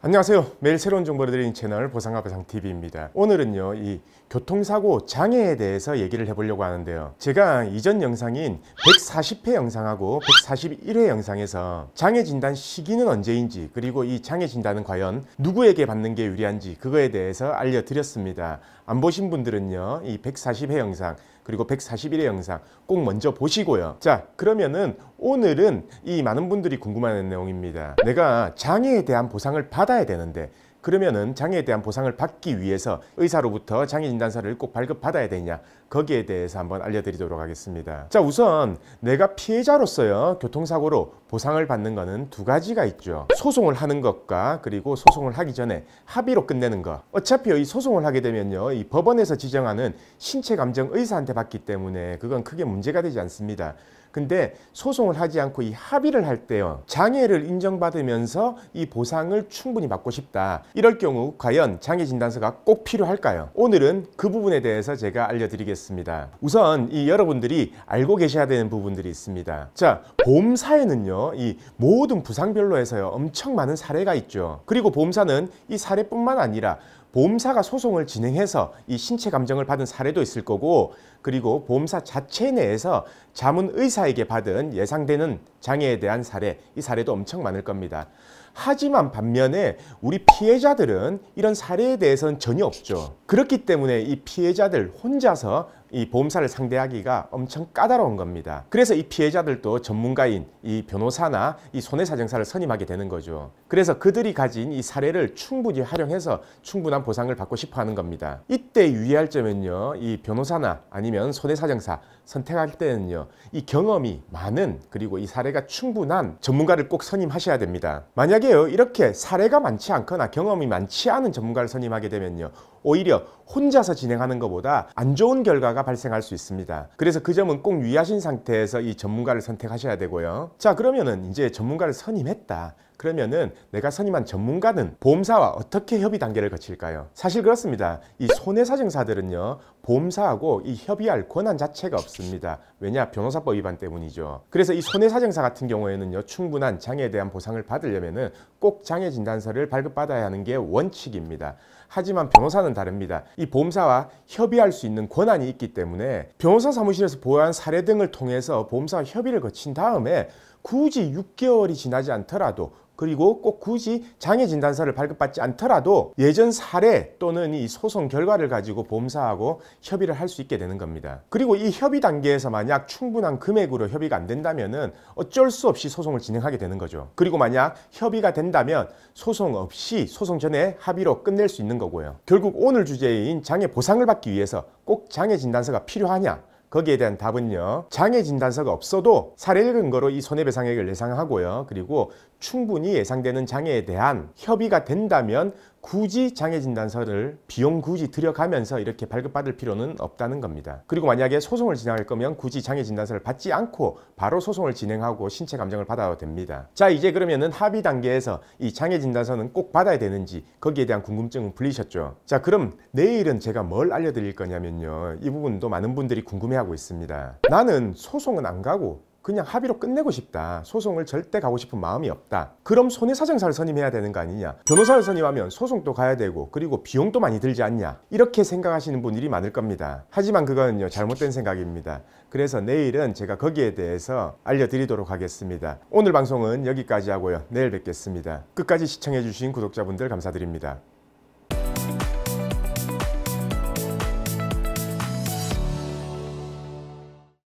안녕하세요. 매일 새로운 정보를 드리는 채널 보상가배상TV입니다. 오늘은요, 이 교통사고 장애에 대해서 얘기를 해보려고 하는데요. 제가 이전 영상인 140회 영상하고 141회 영상에서 장애 진단 시기는 언제인지, 그리고 이 장애 진단은 과연 누구에게 받는 게 유리한지 그거에 대해서 알려드렸습니다. 안 보신 분들은요, 이 140회 영상 그리고 141회 영상 꼭 먼저 보시고요. 자, 그러면은 오늘은 이 많은 분들이 궁금해하는 내용입니다. 내가 장애에 대한 보상을 받아야 되는데, 그러면은 장애에 대한 보상을 받기 위해서 의사로부터 장애진단서를 꼭 발급받아야 되냐, 거기에 대해서 한번 알려드리도록 하겠습니다. 자, 우선 내가 피해자로서요, 교통사고로 보상을 받는 거는 두 가지가 있죠. 소송을 하는 것과 그리고 소송을 하기 전에 합의로 끝내는 것. 어차피 이 소송을 하게 되면요, 이 법원에서 지정하는 신체감정 의사한테 받기 때문에 그건 크게 문제가 되지 않습니다. 근데 소송을 하지 않고 이 합의를 할 때요, 장애를 인정받으면서 이 보상을 충분히 받고 싶다, 이럴 경우 과연 장애진단서가 꼭 필요할까요? 오늘은 그 부분에 대해서 제가 알려드리겠습니다. 우선 이 여러분들이 알고 계셔야 되는 부분들이 있습니다. 자, 보험사에는요, 이 모든 부상별로 해서요, 엄청 많은 사례가 있죠. 그리고 보험사는 이 사례뿐만 아니라 보험사가 소송을 진행해서 이 신체 감정을 받은 사례도 있을 거고, 그리고 보험사 자체 내에서 자문의사에게 받은 예상되는 장애에 대한 사례, 이 사례도 엄청 많을 겁니다. 하지만 반면에 우리 피해자들은 이런 사례에 대해서는 전혀 없죠. 그렇기 때문에 이 피해자들 혼자서 이 보험사를 상대하기가 엄청 까다로운 겁니다. 그래서 이 피해자들도 전문가인 이 변호사나 이 손해사정사를 선임하게 되는 거죠. 그래서 그들이 가진 이 사례를 충분히 활용해서 충분한 보상을 받고 싶어 하는 겁니다. 이때 유의할 점은요, 이 변호사나 아니면 손해사정사 선택할 때는요, 이 경험이 많은, 그리고 이 사례가 충분한 전문가를 꼭 선임하셔야 됩니다. 만약에요, 이렇게 사례가 많지 않거나 경험이 많지 않은 전문가를 선임하게 되면요, 오히려 혼자서 진행하는 것보다 안 좋은 결과가 발생할 수 있습니다. 그래서 그 점은 꼭 유의하신 상태에서 이 전문가를 선택하셔야 되고요. 자, 그러면은 이제 전문가를 선임했다. 그러면은 내가 선임한 전문가는 보험사와 어떻게 협의 단계를 거칠까요? 사실 그렇습니다. 이 손해사정사들은요, 보험사하고 이 협의할 권한 자체가 없습니다. 왜냐? 변호사법 위반 때문이죠. 그래서 이 손해사정사 같은 경우에는요, 충분한 장애에 대한 보상을 받으려면은 꼭 장애진단서를 발급받아야 하는 게 원칙입니다. 하지만 변호사는 다릅니다. 이 보험사와 협의할 수 있는 권한이 있기 때문에 변호사 사무실에서 보호한 사례 등을 통해서 보험사와 협의를 거친 다음에 굳이 6개월이 지나지 않더라도, 그리고 꼭 굳이 장애진단서를 발급받지 않더라도 예전 사례 또는 이 소송 결과를 가지고 보험사하고 협의를 할 수 있게 되는 겁니다. 그리고 이 협의 단계에서 만약 충분한 금액으로 협의가 안 된다면은 어쩔 수 없이 소송을 진행하게 되는 거죠. 그리고 만약 협의가 된다면 소송 없이 소송 전에 합의로 끝낼 수 있는 거고요. 결국 오늘 주제인 장애 보상을 받기 위해서 꼭 장애진단서가 필요하냐? 거기에 대한 답은요, 장애진단서가 없어도 사례를 근거로 이 손해배상액을 예상하고요, 그리고 충분히 예상되는 장애에 대한 협의가 된다면 굳이 장애진단서를 비용 굳이 들여가면서 이렇게 발급받을 필요는 없다는 겁니다. 그리고 만약에 소송을 진행할 거면 굳이 장애진단서를 받지 않고 바로 소송을 진행하고 신체 감정을 받아도 됩니다. 자, 이제 그러면은 합의 단계에서 이 장애진단서는 꼭 받아야 되는지 거기에 대한 궁금증은 풀리셨죠? 자, 그럼 내일은 제가 뭘 알려드릴 거냐면요, 이 부분도 많은 분들이 궁금해하고 있습니다. 나는 소송은 안 가고 그냥 합의로 끝내고 싶다, 소송을 절대 가고 싶은 마음이 없다. 그럼 손해사정사를 선임해야 되는 거 아니냐? 변호사를 선임하면 소송도 가야 되고 그리고 비용도 많이 들지 않냐? 이렇게 생각하시는 분들이 많을 겁니다. 하지만 그거는요, 잘못된 생각입니다. 그래서 내일은 제가 거기에 대해서 알려드리도록 하겠습니다. 오늘 방송은 여기까지 하고요, 내일 뵙겠습니다. 끝까지 시청해주신 구독자분들 감사드립니다.